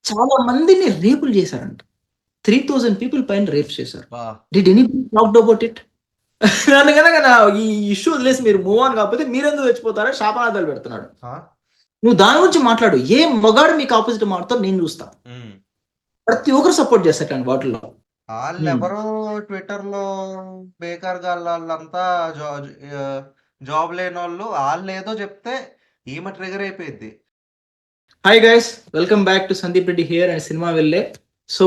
చాలా మందిని రేపులు చేశారంట. 3000 పీపుల్ పైన రేప్స్ చేశారు. బా did anybody talked about it? నన్ను గనక ఈ ఇష్యూ వదిలేసి మీరు మూవ్ ఆన్ కాకపోతే మీరెందుకు చచ్చిపోతారని శాపనార్థాలు పెడుతున్నాడు. ఆ? నువ్వు దాని గురించి మాట్లాడు. ఏ మగాడు మీకు ఆపోజిట్ మాట్లాడతారో నేను చూస్తా. ఉమ్. ప్రతి ఒక్కరు సపోర్ట్ చేస్తారండి వాటిల్లో. వాళ్ళెవరో ట్విట్టర్ లో బేకార్ వాళ్ళంతా జాబ్ లేని వాళ్ళు ఏదో చెప్తే ఈమె ట్రిగర్ అయిపోయింది. Hi guys, welcome back to Sandeep Reddy here and cinema వెళ్ళే. సో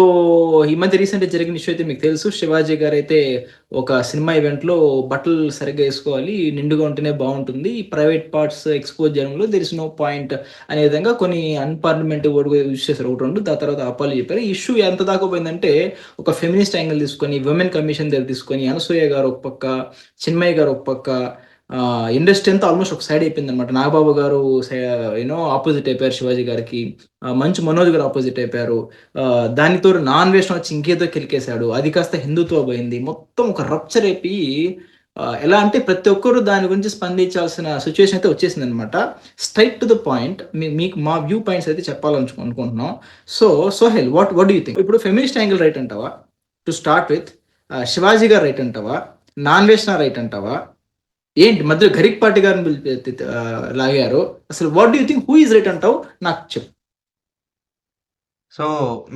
ఈ మధ్య రీసెంట్ జరిగిన ఇష్యూ అయితే మీకు తెలుసు. శివాజీ గారు అయితే ఒక సినిమా ఈవెంట్లో బట్టలు సరిగ్గా వేసుకోవాలి, నిండుగా ఉంటేనే బాగుంటుంది, ప్రైవేట్ పార్ట్స్ ఎక్స్పోజ్ చేయడంలో దెర్ ఇస్ నో పాయింట్ అనే విధంగా కొన్ని అన్పార్లమెంటరీ వర్డ్ యూజ్ చేశారు. ఒకటి రెండు దాని తర్వాత అప్పాలు చెప్పారు. ఈ ఇష్యూ ఎంత దాకా పోయిందంటే ఒక ఫెమినిస్ట్ యాంగిల్ తీసుకొని, విమెన్ కమిషన్ దగ్గర తీసుకొని, అనసూయ గారు ఒక పక్క, చిన్మయ్య గారు ఒక పక్క, ఇండస్ట్రీ అంతా ఆల్మోస్ట్ ఒక సైడ్ అయిపోయింది అనమాట. నాగబాబు గారు యూనో ఆపోజిట్ అయిపోయారు శివాజీ గారికి, మంచు మనోజ్ గారు ఆపోజిట్ అయిపోయారు. దానితో నాన్ వేషన్ వచ్చి ఇంకేదో కిలికేశాడు, అది కాస్త హిందుత్వ పోయింది, మొత్తం ఒక రప్చర్ అయిపోయి ఎలా అంటే ప్రతి ఒక్కరు దాని గురించి స్పందించాల్సిన సిచ్యువేషన్ అయితే వచ్చేసింది అనమాట. స్ట్రైట్ టు ద పాయింట్ మీకు మా వ్యూ పాయింట్స్ అయితే చెప్పాలనుకుంటున్నాం. So Sohel, what do you think? ఇప్పుడు ఫెమినిస్ట్ యాంగిల్ రైట్ అంటావా టు స్టార్ట్ విత్? శివాజీ గారు రైట్ అంటావా? నాన్ వేషన్ రైట్ అంటావా? ఏంటి మధ్యలో గరిక్ పార్టీ గారిని లాగారు? అసలు what do you think, who is right అంటావు నాకు చెప్పు. సో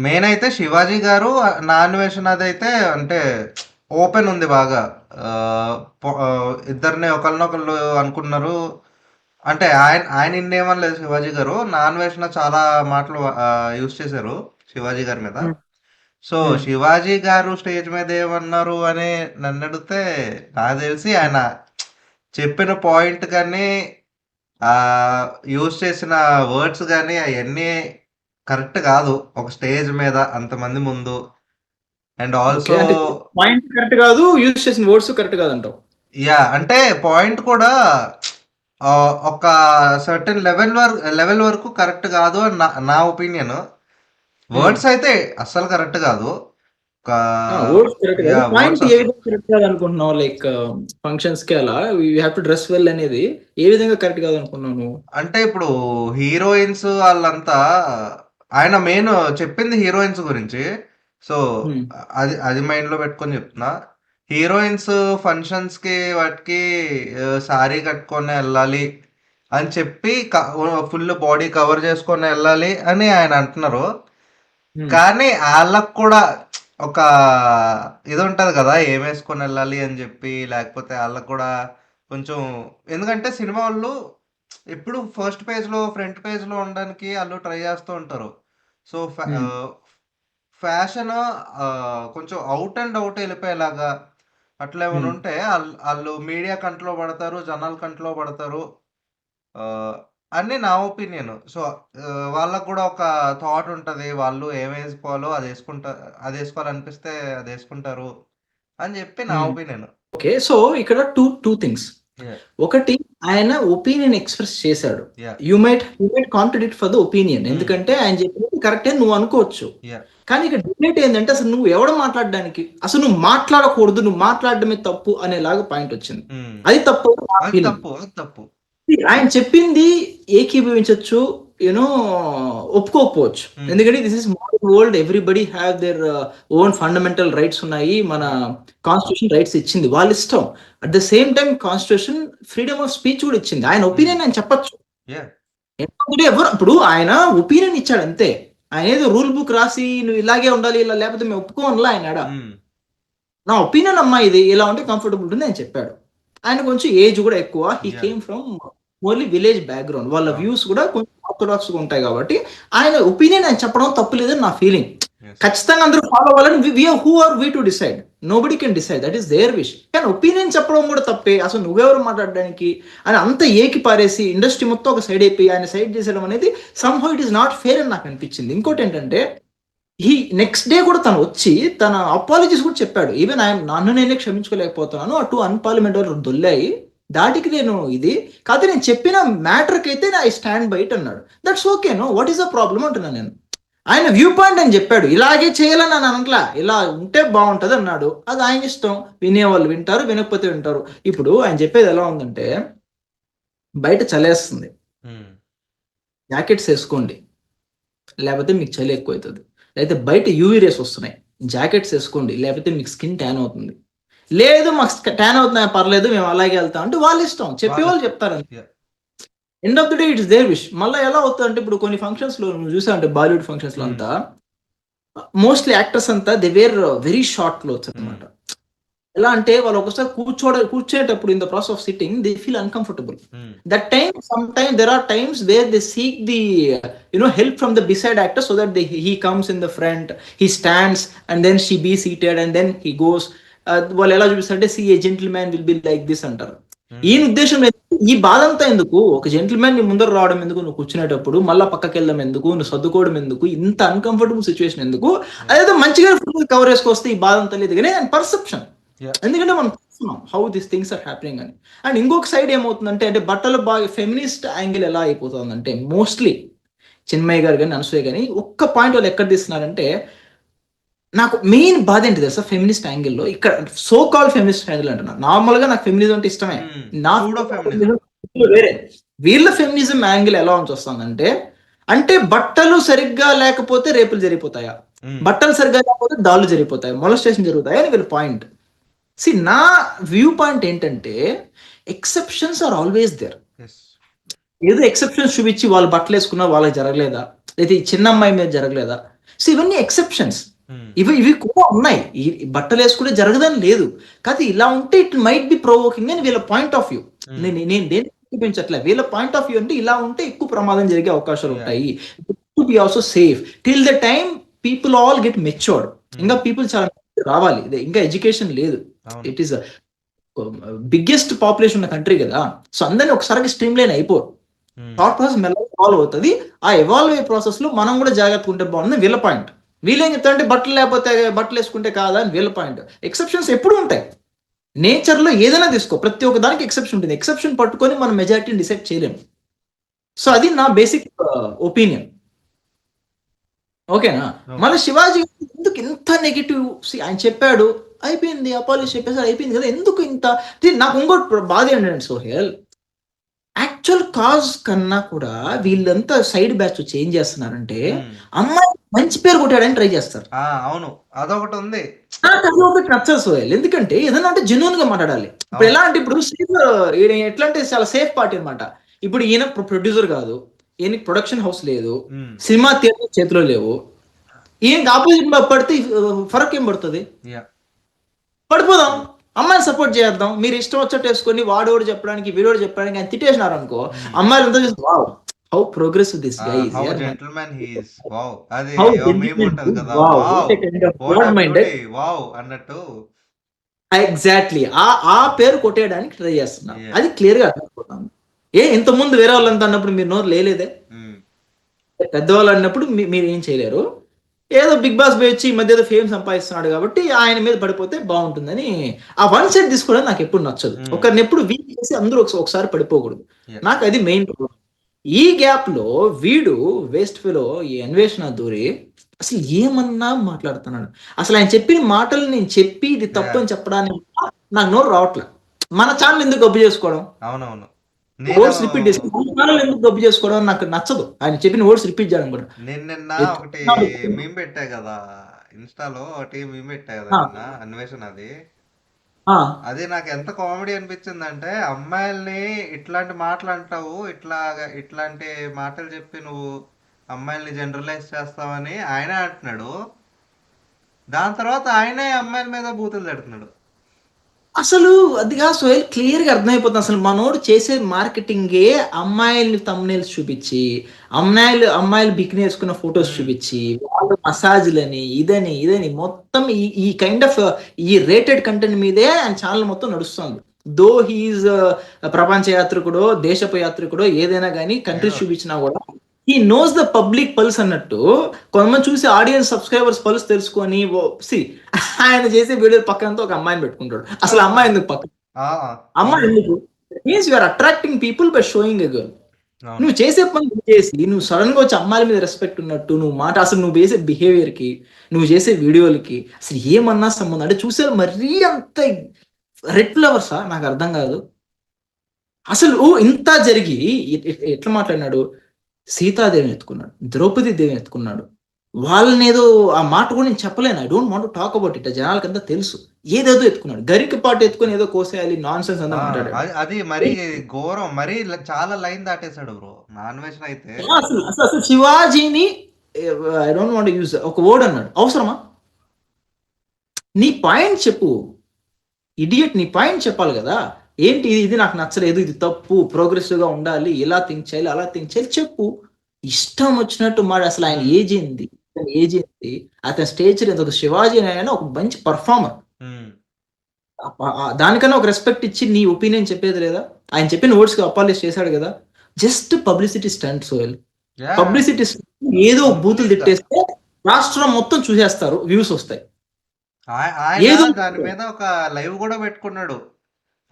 మెయిన్ అయితే శివాజీ గారు నాన్ వేషన్ అదైతే అంటే ఓపెన్ ఉంది బాగా. ఇద్దరిని ఒకరినొకళ్ళు అనుకున్నారు. అంటే ఆయన ఇన్నేమని లేదు. శివాజీ గారు నాన్ వేషన్ చాలా మాటలు యూజ్ చేశారు శివాజీ గారి మీద. సో శివాజీ గారు స్టేజ్ మీద ఏమన్నారు అని నన్ను అడిగితే నాకు తెలిసి ఆయన చెప్పిన పాయింట్ కానీ యూజ్ చేసిన వర్డ్స్ కానీ అవన్నీ కరెక్ట్ కాదు ఒక స్టేజ్ మీద అంతమంది ముందు. అండ్ ఆల్సో పాయింట్ కరెక్ట్ కాదు, యూజ్ చేసిన వర్డ్స్ కరెక్ట్ కాదు అంటావు? యా, అంటే పాయింట్ కూడా ఒక సర్టెన్ లెవెల్ వరకు కరెక్ట్ కాదు అని నా ఒపీనియన్. వర్డ్స్ అయితే అస్సలు కరెక్ట్ కాదు. అనుకుంటున్నావు లైక్ ఫంక్షన్స్ కి అలా you have to dress well అనేది ఏ విధంగా కరెక్ట్ కాదు అనుకున్నాను? అంటే ఇప్పుడు హీరోయిన్స్ వాళ్ళంతా ఆయన మెయిన్ చెప్పింది హీరోయిన్స్ గురించి. సో అది మైండ్ లో పెట్టుకొని చెప్తున్నా. హీరోయిన్స్ ఫంక్షన్స్ కి వాటికి సారీ కట్టుకొని వెళ్ళాలి అని చెప్పి ఫుల్ బాడీ కవర్ చేసుకొని వెళ్ళాలి అని ఆయన అంటున్నారు. కానీ వాళ్ళకు కూడా ఒక ఇది ఉంటది కదా, ఏం వేసుకొని వెళ్ళాలి అని చెప్పి. లేకపోతే వాళ్ళకు కూడా కొంచెం, ఎందుకంటే సినిమా వాళ్ళు ఎప్పుడు ఫస్ట్ పేజ్ లో ఫ్రంట్ పేజ్ లో ఉండడానికి వాళ్ళు ట్రై చేస్తూ ఉంటారు. సో ఫ్యాషన్ కొంచెం అవుట్ అండ్ అవుట్ వెళ్ళిపోయేలాగా అట్లా ఏమైనా ఉంటే వాళ్ళు మీడియా కంట్లో పడతారు, జనాల కంట్లో పడతారు అని నా ఒపీనియన్. సో వాళ్ళకు కూడా ఒక థాట్ ఉంటది, వాళ్ళు ఏం వేసుకోవాలో అది వేసుకోవాలనిపిస్తే అది వేసుకుంటారు అని చెప్పి నా ఒపీనియన్. ఓకే, సో ఇక్కడ టూ థింగ్స్. ఒకటి, ఆయన ఒపీనియన్ ఎక్స్ప్రెస్ చేశాడు. You might contradict for the opinion, ఎందుకంటే ఆయన చెప్పినది కరెక్టే నువ్వు అనుకోవచ్చు. కానీ ఇక్కడ డిబేట్ ఏంటంటే అసలు నువ్వు ఎవడు మాట్లాడడానికి, అసలు నువ్వు మాట్లాడకూడదు, నువ్వు మాట్లాడడమే తప్పు అనేలాగా పాయింట్ వచ్చింది. అది తప్పు. తప్పు. ఆయన చెప్పింది ఏకీభవించవచ్చు, యూనో ఒప్పుకోకపోవచ్చు. ఎందుకంటే this is modern world, everybody have their own fundamental rights ఉన్నాయి. మన కాన్స్టిట్యూషన్ రైట్స్ ఇచ్చింది, వాళ్ళ ఇష్టం. At the same time constitution freedom of speech కూడా ఇచ్చింది. ఆయన ఒపీనియన్ ఆయన చెప్పచ్చు. ఎవరు ఇప్పుడు ఆయన ఒపీనియన్ ఇచ్చాడు అంతే. ఆయన ఏదో రూల్ బుక్ రాసి నువ్వు ఇలాగే ఉండాలి, ఇలా లేకపోతే మేము ఒప్పుకోవాలా ఆయన నా ఒపీనియన్ అమ్మా ఇది ఇలా ఉంటే కంఫర్టబుల్ ఉంటుంది అని చెప్పాడు. ఆయన కొంచెం ఏజ్ కూడా ఎక్కువ, he came from only village background, వాళ్ళ వ్యూస్ కూడా కొంచెం ఆర్థోడాక్స్ గా ఉంటాయి కాబట్టి ఆయన ఒపీనియన్ ఆయన చెప్పడం తప్పు లేదని నా ఫీలింగ్. ఖచ్చితంగా అందరూ ఫాలో అవ్వాలని who are we to decide, nobody can decide, that is their wish. కానీ ఒపీనియన్ చెప్పడం కూడా తప్పే, అసలు నువ్వెవరు మాట్లాడడానికి అని అంత ఏకి పారేసి ఇండస్ట్రీ మొత్తం ఒక సైడ్ అయిపోయి ఆయన సైడ్ చేసేయడం అనేది somehow it is not fair అని నాకు అనిపించింది. ఇంకోటి ఏంటంటే ఈ నెక్స్ట్ డే కూడా తను వచ్చి తన అపాలజీస్ కూడా చెప్పాడు. ఈవెన్ నన్ను నేనే క్షమించుకోలేకపోతున్నాను, అటు అన్పార్లమెంట్ వాళ్ళు దొల్లాయి దాటికి నేను ఇది కాదు, నేను చెప్పిన మ్యాటర్కి అయితే ఐ స్టాండ్ బైట్ అన్నాడు. That's okay, know what is the problem అంటున్నాను నేను. ఆయన వ్యూ పాయింట్ అని చెప్పాడు, ఇలాగే చేయాలని అని అనట్లా, ఇలా ఉంటే బాగుంటది అన్నాడు. అది ఆయన ఇష్టం, వినేవాళ్ళు వింటారు, వినకపోతే వింటారు. ఇప్పుడు ఆయన చెప్పేది ఎలా ఉందంటే, బయట చలేస్తుంది, జాకెట్స్ వేసుకోండి, లేకపోతే మీకు చలి ఎక్కువ అవుతుంది, లేకపోతే బయట యూవీ రేస్ వస్తున్నాయి, జాకెట్స్ వేసుకోండి, లేకపోతే మీకు స్కిన్ ట్యాన్ అవుతుంది, లేదు మాకు ట్యాన్ అవుతున్నా పర్లేదు మేము అలాగే వెళ్తాం అంటే వాళ్ళ ఇష్టం, చెప్పేవాళ్ళు చెప్తారు. Yeah. End of the day it's their wish. మళ్ళీ ఎలా అవుతుంది అంటే ఇప్పుడు కొన్ని ఫంక్షన్స్ లో నువ్వు చూసా అంటే బాలీవుడ్ ఫంక్షన్స్ లో అంతా మోస్ట్లీ యాక్టర్స్ అంతా they wear very short clothes అనమాట. ఎలా అంటే వాళ్ళు ఒకసారి కూర్చేటప్పుడు in the process of sitting they feel uncomfortable. That time some time there are times where they seek the help from the beside actor so that he comes in the front, he stands and then she be seated and then he goes. వాళ్ళు ఎలా చూపిస్తారంటే see a gentleman will be like this అంటారు. ఈ ఉద్దేశం ఈ బాధ అంతా ఎందుకు? ఒక జెంటిల్మెన్ నీ ముందర రావడం ఎందుకు, నువ్వు కూర్చునేటప్పుడు మళ్ళీ పక్కకి వెళ్ళడం ఎందుకు, నువ్వు సర్దుకోవడం ఎందుకు, ఇంత అన్కంఫర్టబుల్ సిచ్యువేషన్ ఎందుకు? అదేదో మంచిగా కవర్ చేసుకొస్తే ఈ బాధ అంతా లేదు కానీ పర్సెప్షన్. ఎందుకంటే మనం చూస్తున్నాం how this things are happening అని. అండ్ ఇంకొక సైడ్ ఏమవుతుందంటే అంటే బట్టలు బాగా ఫెమినిస్ట్ యాంగిల్ ఎలా అయిపోతుందంటే మోస్ట్లీ చిన్మయ్య గారు కానీ అనసూయ కానీ ఒక్క పాయింట్ వాళ్ళు ఎక్కడ తీస్తున్నారంటే, నాకు మెయిన్ బాధ ఏంటి తెలుసా ఫెమినిస్ట్ యాంగిల్లో, ఇక్కడ సో కాల్ ఫెమినిస్ట్ యాంగిల్ అంటున్నా, నార్మల్ గా నాకు ఫెమినిజం అంటే ఇష్టమే, వేరే వీళ్ళ ఫెమినిజం యాంగిల్ ఎలా ఉంచి వస్తుందంటే, అంటే బట్టలు సరిగ్గా లేకపోతే రేపులు జరిగిపోతాయా, బట్టలు సరిగ్గా లేకపోతే దాడులు జరిగిపోతాయి, మొలస్టేషన్ జరుగుతాయి అని వీళ్ళ పాయింట్. సి నా వ్యూ పాయింట్ ఏంటంటే ఎక్సెప్షన్స్ ఆర్ ఆల్వేస్ దేర్. ఏదో ఎక్సెప్షన్స్ చూపించి వాళ్ళు బట్టలు వేసుకున్నా వాళ్ళకి జరగలేదా, లేదా ఈ చిన్న అమ్మాయి మీద జరగలేదా? సో ఇవన్నీ ఎక్సెప్షన్స్, ఇవి కూడా ఉన్నాయి. ఈ బట్టలు వేసుకుంటే జరగదని లేదు, కాదు ఇలా ఉంటే ఇట్ మైట్ బి ప్రొవోకింగ్ అని వీళ్ళ పాయింట్ ఆఫ్ వ్యూ. నేను దేని చూపించట్లే, వీళ్ళ పాయింట్ ఆఫ్ వ్యూ అంటే ఇలా ఉంటే ఎక్కువ ప్రమాదం జరిగే అవకాశాలు ఉంటాయి, to be also safe till the time people all get matured. ఇంకా పీపుల్ చాలా రావాలి, ఇంకా ఎడ్యుకేషన్ లేదు, ఇట్ ఈస్ బిగ్గెస్ట్ పాపులేషన్ ఉన్న కంట్రీ కదా. సో అందరినీ ఒకసారి స్ట్రీమ్ లైన్ అయిపోరు, థాట్ ప్రాసెస్ మెల్లగా ఎవాల్వ్ అవుతుంది. ఆ ఎవాల్వ్ అయ్యే ప్రాసెస్ లో మనం కూడా జాగ్రత్తగా ఉంటే బాగుంది వీళ్ళ పాయింట్. వీళ్ళేం చెప్తారంటే బట్టలు లేకపోతే బట్టలు వేసుకుంటే కాదా అని వీళ్ళ పాయింట్. ఎక్సెప్షన్స్ ఎప్పుడు ఉంటాయి, నేచర్ లో ఏదైనా తీసుకో, ప్రతి ఒక్క దానికి ఎక్సెప్షన్ ఉంటుంది. ఎక్సెప్షన్ పట్టుకొని మనం మెజారిటీని డిసైడ్ చేయలేము. సో అది నా బేసిక్ ఒపీనియన్. ఓకేనా? మన శివాజీ ఎందుకు ఇంత నెగిటివ్? ఆయన చెప్పాడు అయిపోయింది, అపాలజీ చెప్పేసి అయిపోయింది కదా, ఎందుకు ఇంత? నాకు ఇంకోటి బాధ ఏంటంటే సోహెల్, యాక్చువల్ కాజ్ కన్నా కూడా వీళ్ళంతా సైడ్ బ్యాచ్ చేంజ్ చేస్తున్నారంటే అమ్మాయి మంచి పేరు కొట్టాడని ట్రై చేస్తారు. అవును, అదొకటి ఉంది. నాకు అది ఒకటి నచ్చదు సోహెల్, ఎందుకంటే ఏదైనా అంటే జెన్యూన్ గా మాట్లాడాలి. ఇప్పుడు ఎలా అంటే ఇప్పుడు ఎట్లా అంటే చాలా సేఫ్ పార్టీ అనమాట. ఇప్పుడు ఈయన ప్రొడ్యూసర్ కాదు, ఈయనకి ప్రొడక్షన్ హౌస్ లేదు, సినిమా థియేటర్ చేతిలో లేవు, ఈయనకి ఆపోజిట్ పడితే ఫరక్ ఏం పడుతుంది? పడిపోదాం, అమ్మాయిని సపోర్ట్ చేద్దాం, మీరు ఇష్టం వచ్చేట్టు వేసుకొని వాడోడు చెప్పడానికి వీడోడు చెప్పడానికి ఆయన తిట్టేసినారు అనుకో, అమ్మాయిలు అంతా చూసి wow how progressive this guy is, how gentlemen he is, wow అది హౌ మీమ్ ఉంటది కదా, wow wow broad minded, wow అన్నట్టు. ఎగ్జాక్ట్లీ ఆ పేరు కొట్టేయడానికి ట్రై చేస్తున్నారు. అది క్లియర్ గా అర్థమైపోతుంది. ఇంత ముందు వేరే వాళ్ళంతా అన్నప్పుడు మీరు నోరు లేలేదే, పెద్దవాళ్ళు అన్నప్పుడు మీరు ఏం చేయలేరు. ఏదో బిగ్ బాస్ పోయి వచ్చి ఈ మధ్య ఏదో ఫేమ్ సంపాదిస్తున్నాడు కాబట్టి ఆయన మీద పడిపోతే బాగుంటుందని ఆ వన్ సైడ్ తీసుకోవడం నాకు ఎప్పుడు నచ్చదు. ఒకరిని ఎప్పుడు వీక్ చేసి అందరూ ఒకసారి పడిపోకూడదు, నాకు అది మెయిన్ ప్రాబ్లం. ఈ గ్యాప్ లో వీడు వేస్ట్ ఫెలో ఈ అన్వేషణ దూరి అసలు ఏమన్నా మాట్లాడుతున్నాడు. అసలు ఆయన చెప్పిన మాటలు నేను చెప్పి ఇది తప్పు అని చెప్పడానికి నాకు నోరు రావట్లే. మన ఛానల్ ఎందుకు గబ్బు చేసుకోవడం, అవునవును, వర్డ్స్ రిపీట్ చేసి ఎందుకు గబ్బు చేసుకోవడం నాకు నచ్చదు. ఆయన చెప్పిన వర్డ్స్ రిపీట్ చేయడం కూడా. నేను నిన్న ఒకటి మీమ్ పెట్టా కదా ఇన్స్టాలో, ఒకటి మీమ్ పెట్టా కదా నిన్న అన్వేషణది. అది నాకు ఎంత కామెడీ అనిపించింది అంటే, అమ్మాయిల్ని ఇట్లాంటి మాటలు అంటావు, ఇట్లాంటి మాటలు చెప్పి నువ్వు అమ్మాయిల్ని జనరలైజ్ చేస్తావని ఆయనే అంటున్నాడు. దాని తర్వాత ఆయనే అమ్మాయిల మీద బూతులు పెడుతున్నాడు. అసలు అదిగా సోహెల్ క్లియర్ గా అర్థమైపోతుంది. అసలు మనోడు చేసే మార్కెటింగే అమ్మాయిల్ని తమ్నేల్స్ చూపించి, అమ్మాయిలు బికిని వేసుకున్న ఫొటోస్ చూపించి, వాళ్ళు మసాజ్లని ఇదని మొత్తం ఈ కైండ్ ఆఫ్ ఈ రేటెడ్ కంటెంట్ మీదే ఆయన ఛానల్ మొత్తం నడుస్తుంది. దో హీఈస్ ప్రపంచ యాత్రికుడో దేశపు యాత్రికుడో ఏదైనా కానీ కంట్రీస్ చూపించినా కూడా he knows the public pulse అన్నట్టు కొంతమంది చూసి ఆడియన్స్ సబ్స్క్రైబర్స్ పల్స్ తెలుసుకొని ఆయన చేసే వీడియో పక్కనంతా ఒక అమ్మాయిని పెట్టుకుంటాడు. అసలు అమ్మాయి ఎందుకు పక్కన, అమ్మాయి ఎందుకు? Means you're attracting people by showing a girl. నువ్వు చేసే పని చేసి నువ్వు సడన్ గా వచ్చి అమ్మాయిల మీద రెస్పెక్ట్ ఉన్నట్టు నువ్వు మాట, అసలు నువ్వు చేసే బిహేవియర్ కి నువ్వు చేసే వీడియోలకి అసలు ఏమన్నా సంబంధం అంటే చూసే మరీ అంత రెడ్ ఫ్లవర్సా నాకు అర్థం కాదు. అసలు ఇంత జరిగి ఎట్లా మాట్లాడినాడు, సీతాదేవిని ఎత్తుకున్నాడు, ద్రౌపది దేవిని ఎత్తుకున్నాడు. వాళ్ళని ఏదో ఆ మాట కూడా నేను చెప్పలేను. I don't want talk about it. జనాలకంతా తెలుసు. ఏదేదో ఎత్తుకున్నాడు. గరికపాటు ఎత్తుకొని ఏదో కోసేయాలి నాన్సెన్స్ అంతా మాట్లాడాడు. అది మరి ఘోరం, మరి చాలా లైన్ దాటేశాడు బ్రో నాన్ వెజ్ అయితే. అసలు అసలు అసలు శివాజీని ఐ డోంట్ వాంట్ యూజ్ ఒక వర్డ్ అన్నాడు. అవసరమా? నీ పాయింట్ చెప్పు. ఇడియట్, నీ పాయింట్ చెప్పాలి కదా. ఏంటి ఇది నాకు నచ్చలేదు, ఇది తప్పు, ప్రోగ్రెసివ్ గా ఉండాలి, ఇలా థింక్ చేయాలి, అలా థింక్ చేయాలి చెప్పు. ఇష్టం వచ్చినట్టు మాట. అసలు ఆయన ఏజ్ ఏంది, ఏజ్ ఏంటి, అతని స్టేచర్ ఎంత. ఒక శివాజీ ఆయన ఒక మంచి పర్ఫార్మర్. దానికన్నా ఒక రెస్పెక్ట్ ఇచ్చి నీ ఒపీనియన్ చెప్పేది లేదా? ఆయన చెప్పిన వర్డ్స్ కి అపాలజైజ్ చేశాడు కదా. Just publicity stunt Sohel. Publicity ఏదో బూతులు తిట్టేస్తే రాష్ట్రం మొత్తం చూసేస్తారు, వ్యూస్ వస్తాయి. ఏదో దాని మీద ఒక లైవ్ కూడా పెట్టుకున్నాడు.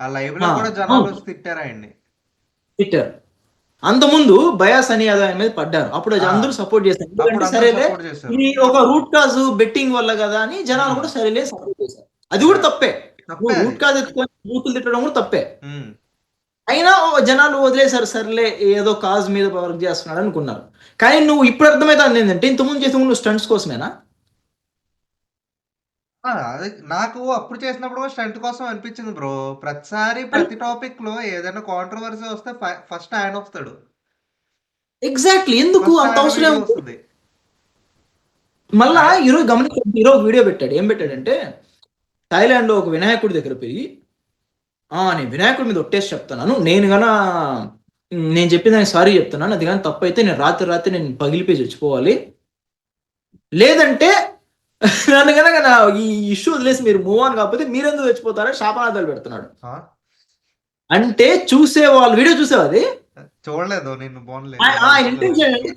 ఆ లైవ్ లో కూడా జనాలు తిట్టారు ఆయన్ని. తిట్టారు. అంతకుముందు బయాస్ అని ఆయన మీద పడ్డారు. అప్పుడు అందరూ సపోర్ట్ చేశారు. సరేలే ఇది ఒక రూట్ కాజ్ బెట్టింగ్ వల్ల కదా అని జనాలు కూడా సరేలే సపోర్ట్ చేశారు. అది కూడా తప్పే. రూట్ కాజ్ ఎత్తుకొని బూతులు తిట్టడం కూడా తప్పే. అయినా జనాలు వదిలేశారు. సర్లే ఏదో కాజ్ మీద వర్క్ చేస్తున్నాడు అనుకున్నారు. కానీ నువ్వు ఇప్పుడు అర్థమవుతుంది ఏంటంటే ఇంతకుముందు చేసే నువ్వు స్టంట్స్ కోసమేనా? నాకు అప్పుడు చేసినప్పుడు స్టంట్ కోసం అనిపించింది బ్రో. ప్రతిసారి ప్రతి టాపిక్ లో ఏదైనా కాంట్రవర్సీ వస్తే ఫస్ట్ ఆయన వస్తాడు. ఎగ్జాక్ట్లీ. ఎందుకు అంత అవసరం వస్తుంది? మళ్ళా ఈరోజు గమనించండి, ఈరోజు వీడియో పెట్టాడు. ఏం పెట్టాడంటే థాయిలాండ్ లో ఒక వినాయకుడి దగ్గర పోయి నేను వినాయకుడి మీద ఒట్టేసి చెప్తున్నాను, నేను చెప్పిన దానికి సారీ చెప్తున్నాను, అది కానీ తప్పు అయితే నేను రాత్రి నేను పగిలిపోయి చచ్చిపోవాలి, లేదంటే నన్ను కనుక ఈ ఇష్యూ వదిలేసి మీరు మూవ్ ఆన్ కాకపోతే మీరెందుకు చచ్చిపోతారని శాపనార్థాలు పెడుతున్నాడు. అంటే చూసే వాళ్ళు వీడియో చూసావు? అది చూడలేదు నేను.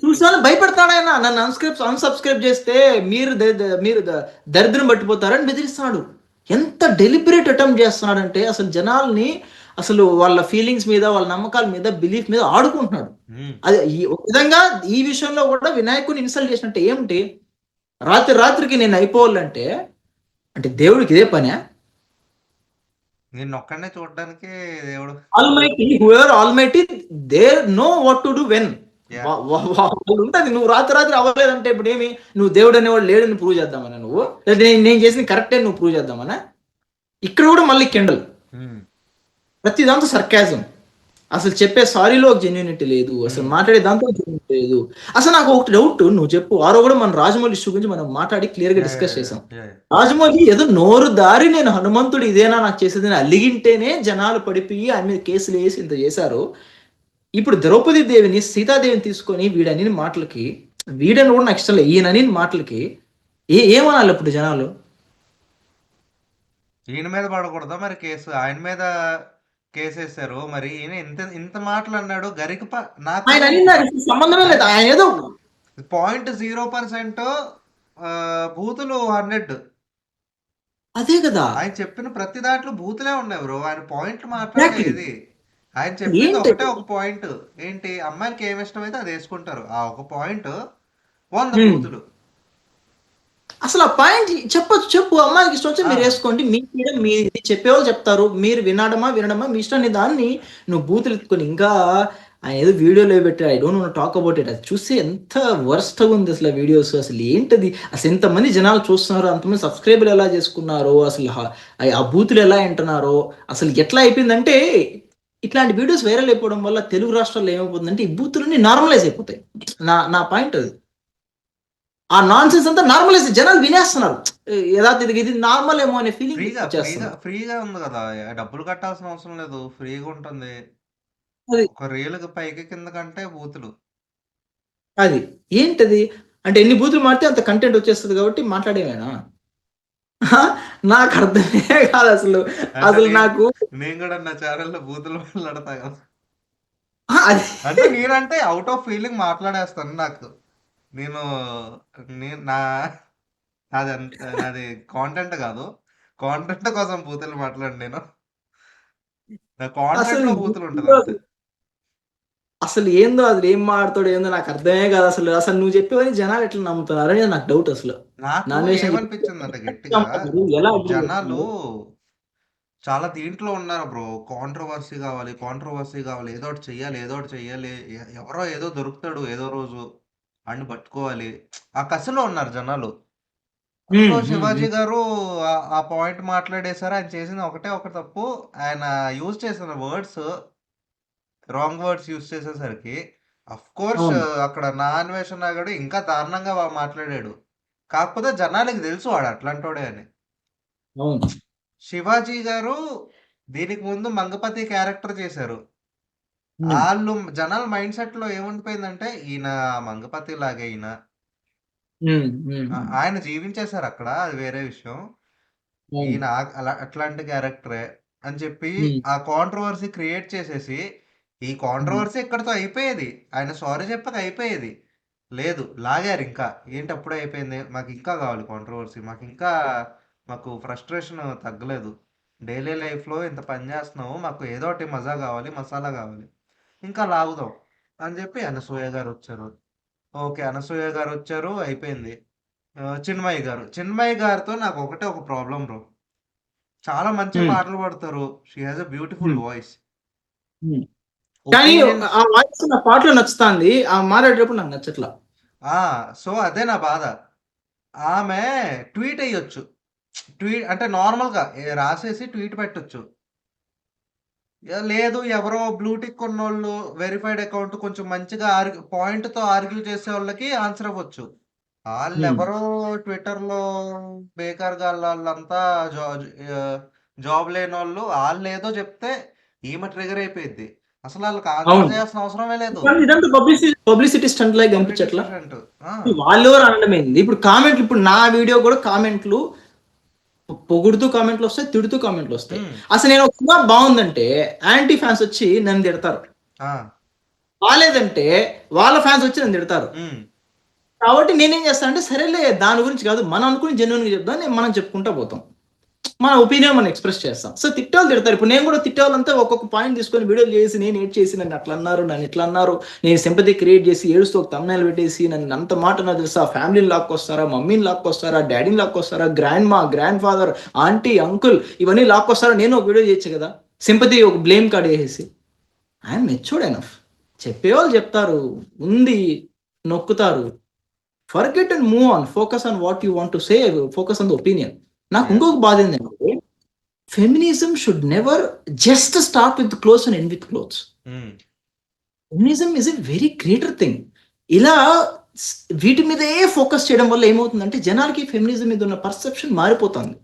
చూసాను భయపెడతాడు ఆయన. నన్ను అన్సబ్స్క్రైబ్ చేస్తే మీరు దరిద్రం పట్టిపోతారని బెదిరిస్తున్నాడు. ఎంత డెలిబరేట్ అటెంప్ట్ చేస్తున్నాడంటే అసలు జనాల్ని, అసలు వాళ్ళ ఫీలింగ్స్ మీద, వాళ్ళ నమ్మకాల మీద, బిలీఫ్ మీద ఆడుకుంటున్నాడు. అది ఒక విధంగా ఈ విషయంలో కూడా వినాయకుని ఇన్సల్ట్ చేసినట్టే. ఏమిటి రాత్రికి నేను అయిపోవాలంటే అంటే దేవుడికి ఇదే పనే? నేను ఒక్కడనే చూడడానికి దేవుడు almighty, whoever almighty, there no what to do when. ఉంటది. నువ్వు రాత్రి అవ్వలేదంటే ఇప్పుడు ఏమి, నువ్వు దేవుడు అనేవాడు లేడని ప్రూవ్ చేద్దామన్నా, నువ్వు నేను చేసిన కరెక్టే నువ్వు ప్రూవ్ చేద్దామన్నా. ఇక్కడ కూడా మళ్ళీ కెండల్ ప్రతి దాంతో సర్కాజం. అసలు చెప్పే సారీలో ఒక జెన్యూనిటీ లేదు, అసలు మాట్లాడే దాంతో జెన్యూనిటీ లేదు. అసలు నాకు ఒక డౌట్, నువ్వు చెప్పు. ఆరో కూడా మన రాజమౌళి ఇష్యూ గురించి మనం మాట్లాడి క్లియర్ గా డిస్కస్ చేసాం. రాజమౌళి ఏదో నోరు దారి నేను హనుమంతుడు ఇదేనా నాకు చేసేదని అలిగింటేనే జనాలు పడిపోయి ఆయన మీద కేసులు వేసి ఇంత చేశారు. ఇప్పుడు ద్రౌపది దేవిని, సీతాదేవిని తీసుకొని వీడని మాటలకి, వీడని కూడా నాకు ఇష్టం లేదు, ఈయనని మాటలకి ఏమనాలి ఇప్పుడు జనాలు? ఈయన మీద పడకూడదా మరి కేసు? ఆయన మీద కేసేశారు. మరి ఈయన ఇంత మాటలు అన్నాడు. నాకు సంబంధమే లేదు. ఆయన ఏదో 0.0% బూతులు 100. అదే కదా. ఆయన చెప్పిన ప్రతి దాంట్లో బూతులే ఉన్నాయి బ్రో. ఆయన పాయింట్లు మాట్లాడేది. ఆయన చెప్పింది ఒకటే ఒక పాయింట్. ఏంటి, అమ్మాయిలకి ఏమి ఇష్టమైతే అది వేసుకుంటారు. ఆ ఒక పాయింట్ 100 బూతులు. అసలు ఆ పాయింట్ చెప్పు. అమ్మాయికి ఇష్టం వచ్చి మీరు వేసుకోండి, మీ చెప్పేవాళ్ళు చెప్తారు, మీరు వినడమా మీ ఇష్టాన్ని. దాన్ని నువ్వు బూతులు ఎత్తుకొని ఇంకా ఆయన ఏదో వీడియోలో పెట్టి I don't want talk about it. అది చూస్తే ఎంత వర్స్ట్గా ఉంది అసలు ఆ వీడియోస్. అసలు ఏంటది, అసలు ఎంతమంది జనాలు చూస్తున్నారు, అంతమంది సబ్స్క్రైబర్లు ఎలా చేసుకున్నారో, అసలు ఆ బూతులు ఎలా వింటున్నారో, అసలు ఎట్లా అయిపోయిందంటే ఇట్లాంటి వీడియోస్ వైరల్ అయిపోవడం వల్ల తెలుగు రాష్ట్రాల్లో ఏమైపోతుందంటే ఈ బూతులన్నీ నార్మలైజ్ అయిపోతాయి. నా పాయింట్ అది. ఆ నాన్ సెన్స్ అంతా నార్మలైజ్, జనాలు వినేస్తున్నారు. ఇది నార్మల్ ఏమో అనే ఫీలింగ్. ఫ్రీగా ఉంది కదా, డబ్బులు కట్టాల్సిన అవసరం లేదు, ఫ్రీగా ఉంటుంది. ఒక రీలుకి పైకి కింద కంటే బూతులు. అది ఏంటది అంటే ఎన్ని బూతులు మాడితే అంత కంటెంట్ వచ్చేస్తుంది కాబట్టి మాట్లాడేవేనా? నాకు అర్థమే కాదు అసలు. నాకు నేను కూడా నా ఛానల్లో బూతులు మాట్లాడతా కదా. అంటే నేనంటే అవుట్ ఆఫ్ ఫీలింగ్ మాట్లాడేస్తాను. నేను నాది కాంటెంట్ కాదు. కాంటెంట్ కోసం బూతులు మాట్లాడు. నేను నా కాంటెంట్ లో బూతులు ఉంటుంది. అసలు ఏందో అది ఏం మాడతాడు ఏందో నాకు అర్థమే కాదు అసలు నువ్వు చెప్పేవని జనాలు ఎట్లా నమ్ముతున్నారు అనేది నాకు డౌట్. అసలు నాకు ఏమనిపించింది అంటే గట్టిగా, జనాలు చాలా దీంట్లో ఉన్నారు బ్రో. కాంట్రోవర్సీ కావాలి, కాంట్రోవర్సీ కావాలి. ఏదో ఒకటి చెయ్యాలి, ఏదో ఒకటి చెయ్యాలి. ఎవరో ఏదో దొరుకుతాడు ఏదో రోజు. ఆడిని పట్టుకోవాలి. ఆ కసిలో ఉన్నారు జనాలు. సో, శివాజీ గారు ఆ పాయింట్ మాట్లాడేసారు. ఆయన చేసింది ఒకటే ఒక తప్పు. ఆయన యూజ్ చేసిన వర్డ్స్ రాంగ్ వర్డ్స్ యూజ్ చేసేసరికి ఆఫ్‌కోర్స్ అవును. అక్కడ నా అన్వేషణ నాయుడు ఇంకా దారుణంగా మాట్లాడాడు. కాకపోతే జనాలకి తెలుసు వాడు అట్లాంటోడే అని. అవును. శివాజీ గారు దీనికి ముందు మంగపతి క్యారెక్టర్ చేశారు. హ్మ్. ఆళ్ళు జనాల మైండ్ సెట్‌లో ఏముండిపోయిందంటే ఈయన మంగపతి లాగే ఈయన. హ్మ్. హ్మ్. హ్మ్. ఆయన జీవించేసారక్కడ. అది వేరే విషయం. అవును. ఈయన అట్లాంటి క్యారెక్టరే అని చెప్పి హ్మ్. ఆ కాంట్రోవర్సీ క్రియేట్ చేసేసి, ఈ హ్మ్. కాంట్రోవర్సీ ఇక్కడితో అయిపోయేది. ఆయన సారీ చెప్పాక అయిపోయేది. లేదు లాగారింకా. ఏంటి అప్పుడే అయిపోయింది. మాకింకా కావాలి కాంట్రోవర్సీ. మాకు ఫ్రస్ట్రేషన్ తగ్గలేదు. డైలీ లైఫ్‌లో ఇంత పని చేస్తున్నాము. మాకు ఏదో ఒకటి మజా కావాలి, మసాలా కావాలి. ఇంకా లాగుదాం అని చెప్పి అనసూయ గారొచ్చారు. ఓకే. అనసూయ గారొచ్చారు అయిపోయింది. చిన్మయి గారు. చిన్మయి గారితో నాకు ఒకటే ఒక ప్రాబ్లమ్ బ్రో. చాలా మంచి హ్మ్. పాటలు పాడతారు. షీ హాస్ ఎ బ్యూటిఫుల్ హ్మ్. వాయిస్. హ్మ్. కానీ ఒపీనియన్స్ ఆ వాయిస్ నా పాటలో నచ్చుతాంది. ఆమె మాట్లాడేటప్పుడు నాకు నచ్చట్ల. ఆ! సో, అదే నా బాధ. ఆమె ట్వీట్ ఎయ్యొచ్చు. అంటే నార్మల్‌గా రాసేసి ట్వీట్ పెట్టొచ్చు. లేదు ఎవరో బ్లూ టిక్ ఉన్నోళ్ళు వెరిఫైడ్ అకౌంట్ కొంచెం మంచిగా పాయింట్‌తో ఆర్గ్యూ చేసేవాళ్ళకి ఆన్సర్ ఇవ్వచ్చు. హ్మ్. ఆళ్ళెవరో ట్విట్టర్‌లో బేకార్ గాళ్ళాళ్ళంతా జా ఆహ్, జాబ్ లేనోళ్ళు ఆళ్ళేదో చెప్తే ఈమె ట్రిగ్గర్ అయిపోయిద్ది. అసలు ఆళ్ళకి ఆన్సర్ అవును. చేయాల్సిన అవసరమే లేదు. కానీ ఇదంతా పబ్లిసిటీ స్టంట్ లాగా పబ్లిసిటీ కనిపించట్లా? స్టంట్. ఆ! వాళ్ళెవరు అనడమేంది? ఇప్పుడు కామెంట్లు ఇప్పుడు నా వీడియో కూడా కామెంట్లు పొగుడుతూ కామెంట్‌లొస్తాయి, తిడుతూ కామెంట్‌లొస్తాయి. హ్మ్. అసలు నేను ఒక సినిమా బావుందంటే యాంటీ ఫ్యాన్స్ వచ్చి నన్ను తిడతారు. ఆ! బాలేదంటే వాళ్ళ ఫ్యాన్స్ వచ్చి నన్ను తిడతారు. హ్మ్. కాబట్టి నేనేం చేస్తానంటే సరేలే దాని గురించి కాదు. మనం అనుకుని జెన్యూన్‌గా చెప్దాం. మనం చెప్పుకుంటా పోతాం. మన ఒపీనియన్ మనం ఎక్స్‌ప్రెస్ చేస్తాం. సో తిట్టేవాళ్ళు తిడతారు. ఇప్పుడు నేను కూడా తిట్టేవాళ్ళంతా ఒక్కొక్క పాయింట్ తీసుకొని వీడియోలు చేసి నేను ఏడ్చేసి నన్ను అట్లా అన్నారు, నన్ను ఇట్లా అన్నారు. నేను సింపథీ క్రియేట్ చేసి ఏడుస్తూ ఒక థంబ్‌నెయిల్ పెట్టేసి నన్ను అంత మాట నాకు తెలుసా ఫ్యామిలీని లాక్కొస్తారా, మమ్మీని లాక్కొస్తారా, డ్యాడీని లాక్కొస్తారా, grandma, grandfather, aunty, uncle ఇవన్నీ లాక్కొస్తారా నేను ఒక వీడియో చేయొచ్చు కదా! సింపథీ ఒక బ్లేమ్ కార్డ్ ఏసేసి. I am matured enough. చెప్పేవాళ్ళు చెప్తారు. ఉంది. నొక్కుతారు. Forget and move on. Focus on what you want to say. Focus on the opinion. నాకు యెస్. ఇంకొక బాధ ఏంటంటే feminism should never just start with clothes and end with clothes. Hmm. Feminism is a very greater thing. ఇలా స్ వీటి మీదే focus చేయడం వల్ల ఏమవుతుందంటే జనాలకి ఫెమినిజం మీద ఉన్న పర్సెప్షన్ మారిపోతుంది.